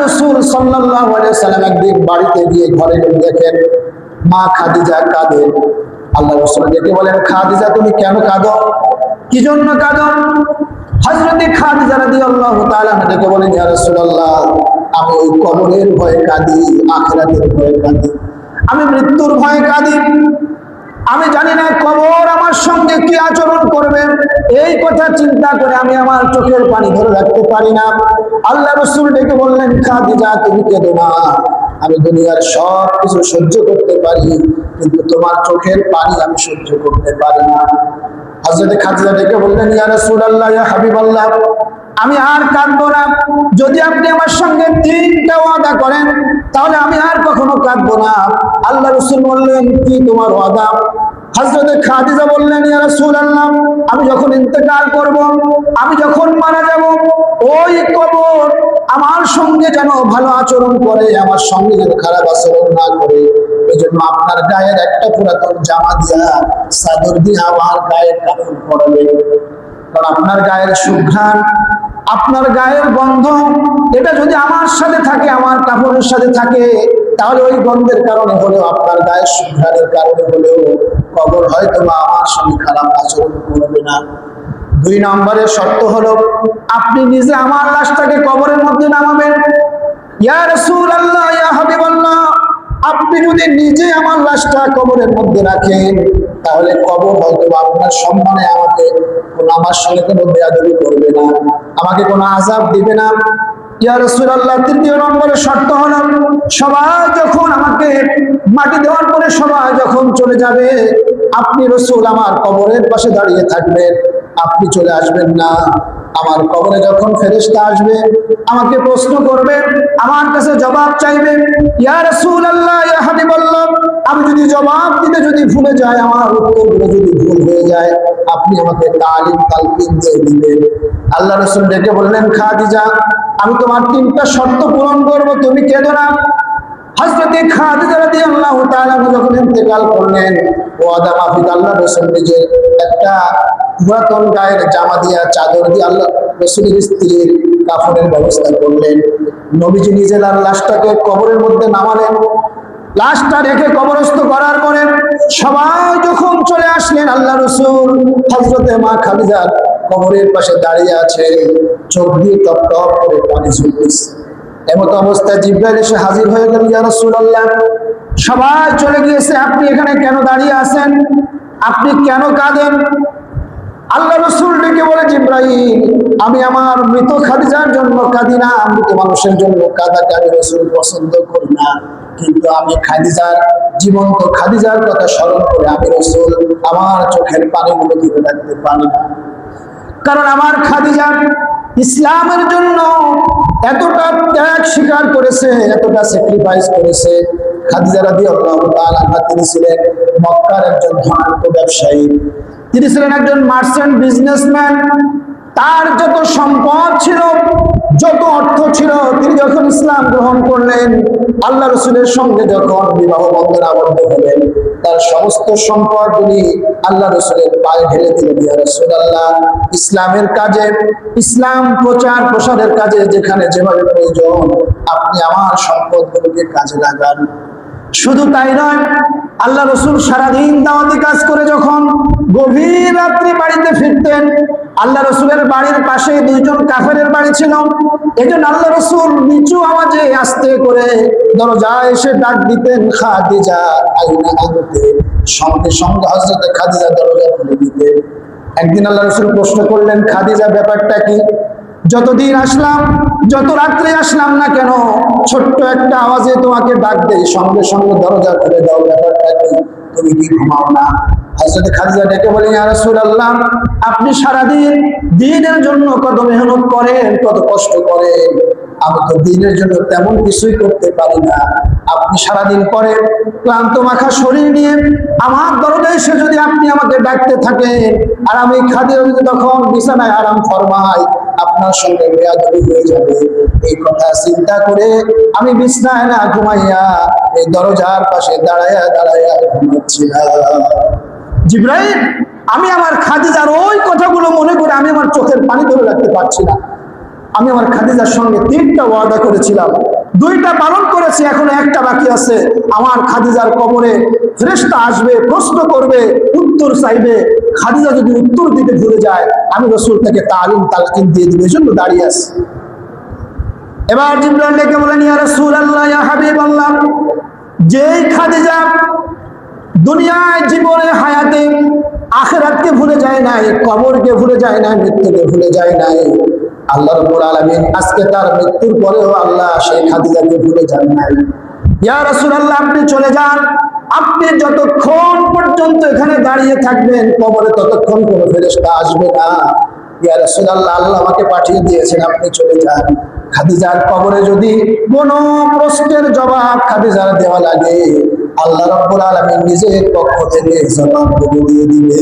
রাসূল সাল্লাল্লাহু আলাইহি ওয়াসাল্লাম একদিন বাড়িতে গিয়ে ঘরে দেখেন মা খাদিজা কাঁদে। আল্লাহ রাসূল ডেকে বলেন, খাদিজা তুমি কেন কাঁদো? কি জন্য কাঁদো? হযরত খাদিজা রাদিয়াল্লাহু তাআলা ডেকে বলেন, ইয়া রাসূলুল্লাহ, আমি ওই কবরের ভয়ে কাঁদি, আখিরাতের ভয়ে কাঁদি, আমি মৃত্যুর ভয়ে কাঁদি। আমি জানি না কবর আমার সঙ্গে কি আচরণ করবে, এই কথা চিন্তা করে আমি আমার চোখের পানি ধরে রাখতে পারি না। আল্লাহ রাসূল ডেকে বললেন, খাদিজা তুমি কেঁদো না, আমি দুনিয়ার সব কিছু সহ্য করতে পারি, কিন্তু তোমার চোখের পানি আমি সহ্য করতে পারি না। হযরত খাদিজা ডেকে বললেন, ইয়া রাসূলুল্লাহ, ইয়া হাবিবাল্লাহ, আমি আর কাঁদবো না। যদি আপনি আমার সঙ্গে 3টা ওয়াদা করেন তাহলে আমি আর কখনো কাঁদবো না। আল্লাহ রাসূল বললেন, কি তোমার ওয়াদা? হযরত খাদিজা বললেন, ইয়া রাসূলুল্লাহ, আমি যখন ইন্তেকাল করব, আমি যখন মারা যাব, ওই কবর আমার সঙ্গে যেন ভালো আচরণ করে, আমার সঙ্গে যেন খারাপ আচরণ না করে, এজন্য আপনার গায়ের একটা পুরাতন জামা দিয়া, চাদর দিয়ে আমার গায়ের কাপড় পরাবে। কারণ আপনার গায়ের সুঘ্রাণ, আপনার গায়ের গন্ধ, এটা যদি আমার সাথে থাকে, আমার কাপড়ের সাথে থাকে, তাহলে ওই গন্ধের কারণে হলেও, আপনার গায়ের সুঘ্রাণের কারণে হলেও কবর হয়তো বা আমার সঙ্গে খারাপ আচরণ করবে না। 2 নম্বরের শর্ত হলো, আপনি নিজে আমার লাশটাকে কবরের মধ্যে নামাবেন। ইয়া রাসূলুল্লাহ, ইয়া হাবিবাল্লাহ, আপনি যদি নিজে আমার লাশটা কবরের মধ্যে রাখেন, তাহলে কবর হয়তো আপনার সম্মানে আমার সঙ্গে কোনো বেয়াদবি করবে না, আমাকে কোনো আযাব দিবে না। ইয়া রাসূলুল্লাহ, 3 নম্বরের শর্ত হলো, সবাই যখন আমাকে মাটি দেওয়ার পরে সবাই যখন চলে যাবে, আপনি রাসূল আমার কবরের পাশে দাঁড়িয়ে থাকবেন, আপনি চলে আসবেন না। আমার কবরে যখন ফেরেশতা আসবে, আমাকে প্রশ্ন করবে, আমার কাছে জবাব চাইবে, ইয়া রাসূলুল্লাহ, ইয়া হাবিবাল্লাহ, আমি যদি জবাব দিতে যদি ভুলে যাই, আমার উত্তরগুলো যদি ভুল হয়ে যায়, আপনি আমাকে তালকিন দিয়ে দিবেন। আল্লাহ রাসূল ডেকে বললেন, খাদিজা, আমি তোমার 3টা শর্ত পূরণ করব, তুমি কেঁদো না। হযরত খাদিজা রাদিয়াল্লাহু তাআলা যখন ইন্তেকাল করলেন, ওয়াদা মাফিক আল্লাহ রাসূল নিজে একটা পুরাতন গায়ের জামা দিয়া, চাদর দিয়ে আল্লাহ রাসূলের স্ত্রীর কাফনের ব্যবস্থা করলেন। নবীজি নিজে তার লাশটাকে কবরের মধ্যে নামালেন। লাশটা রেখে কবরস্থ করার পরে সবাই যখন চলে আসলেন, আল্লাহ রাসূল হযরতে মা খাদিজার কবরের পাশে দাঁড়িয়ে আছে, চোখ দিয়ে টপ টপ করে পানি ঝরতেছে। এমত অবস্থায় জিবরাইল এসে হাজির হয়ে গেল, ইয়া রাসূলুল্লাহ, সবাই চলে গিয়েছে, আপনি এখানে কেন দাঁড়িয়ে আছেন? আপনি কেন কাঁদেন? আল্লাহ রাসূল ডেকে বলে, জিবরাইল, আমি আমার মৃত খাদিজার জন্য কাঁদি না, মৃত মানুষের জন্য কাঁদাকে আমি রাসূল পছন্দ করি না, কিন্তু আমি খাদিজার, জীবন্ত খাদিজার কথা স্মরণ করে আমি রাসূল আমার চোখের পানিগুলো ধরে রাখতে পারি না। কারণ আমার খাদিজা ইসলামের জন্য এতটা ত্যাগ স্বীকার করেছে, এতটা স্যাক্রিফাইস করেছে। খাদিজা রাদিয়াল্লাহু তাআলা তিনি ছিলেন মক্কার একজন ধনাঢ্য ব্যবসায়ী, তিনি ছিলেন একজন মার্চেন্ট বিজনেসম্যান। তার যত সম্পদ ছিল, যত অর্থ ছিল, তিনি যখন ইসলাম গ্রহণ করলেন, আল্লাহ রাসূলের সঙ্গে যখন বিবাহ বন্ধনে আবদ্ধ হলেন, তার সমস্ত সম্পদ তিনি আল্লাহ রাসূলের পায়ে ঢেলে দিলেন। ইয়া রাসূলুল্লাহ, ইসলামের কাজে, ইসলাম প্রচার প্রসারের কাজে যেখানে যেভাবে প্রয়োজন, আপনি আমার সম্পদগুলোকে কাজে লাগান। শুধু তাই নয়, আল্লাহ রাসূল সারাদিন দাওয়াতি কাজ করে যখন গভীর রাত্রি বাড়িতে ফিরতেন, আল্লাহ রাসূলের বাড়ির পাশে 2জন কাফেরের বাড়ি ছিল। এজন্য আল্লাহ রাসূল নিচু আওয়াজে আস্তে করে দরজায় এসে ডাক দিতেন, খাদিজা আইনা আনতে। সঙ্গে সঙ্গে হযরত খাদিজা দরজা খুলে দিতেন। একদিন আল্লাহ রাসূল প্রশ্ন করলেন, খাদিজা ব্যাপারটা কি? যতদিন আসলাম, যত রাত্রে আসলাম না কেন, ছোট্ট একটা আওয়াজে তোমাকে ডাক দেই, সঙ্গে সঙ্গে দরজা খুলে দাও, ব্যাপারটা কি? তুমি কি ঘুমাও না? হযরত খাদিজা ডেকে বলেন, ইয়া রাসূলুল্লাহ, আপনি সারাদিন দ্বীনের জন্য কত মেহনত করেন, কত কষ্ট করেন, আমি তো দ্বীনের জন্য তেমন কিছুই করতে পারি না। আপনি সারাদিন পরে ক্লান্ত মাখা শরীর নিয়ে আমার দরজায় এসে যদি আপনি আমাকে ডাকতে থাকেন, আর আমি খাদিজা যদি তখন বিছানায় আরাম ফরমাই, আপনার সঙ্গে বেয়াদবি হয়ে যাবে। এই কথা চিন্তা করে আমি বিছানায় না ঘুমাইয়া এই দরজার পাশে দাঁড়াইয়া দাঁড়াইয়া ঘুমাচ্ছিলাম। জিবরাইল, আমি আমার খাদিজার ওই কথাগুলো মনে করে আমি আমার চোখের পানি ধরে রাখতে পারছি না। আমি আমার খাদিজার সঙ্গে 3টা ওয়াদা করেছিলাম, দুইটা পালন করেছি, এখনো একটা বাকি আছে। আমার খাদিজার কবরে ফেরেশতা আসবে, প্রশ্ন করবে, উত্তর চাইবে। খাদিজা যদি উত্তর দিতে ভুলে যায়, আমি রাসূল তাকে তালকিন দিয়ে দিবে, এজন্য দাঁড়িয়ে আছি। এবার জিবরাইল ডেকে বলেন, ইয়া রাসূলুল্লাহ, ইয়া হাবিবাল্লাহ, যেই খাদিজা দুনিয়ায় জীবনে হায়াতে আখিরাতকে ভুলে যায় নাই, কবরকে ভুলে যায় নাই, মৃত্যুকে ভুলে যায় নাই, আল্লাহ রাব্বুল আলামিন আজকে তার মৃত্যুর পরেও আল্লাহ সেই খাদিজাকে ভুলে যান নাই। ইয়া রাসূলুল্লাহ, আপনি চলে যান, আপনি যতক্ষণ পর্যন্ত এখানে দাঁড়িয়ে থাকবেন কবরে ততক্ষণ কোনো ফেরেশতা আসবে না। ইয়া রাসূলুল্লাহ, আল্লাহ আমাকে পাঠিয়ে দিয়েছেন, আপনি চলে যান। খাদিজার কবরে যদি কোনো প্রশ্নের জবাব খাদিজার দেওয়া লাগে, আল্লাহ রাব্বুল আলামিন নিজের পক্ষ থেকে জবাব দিয়ে দিবে।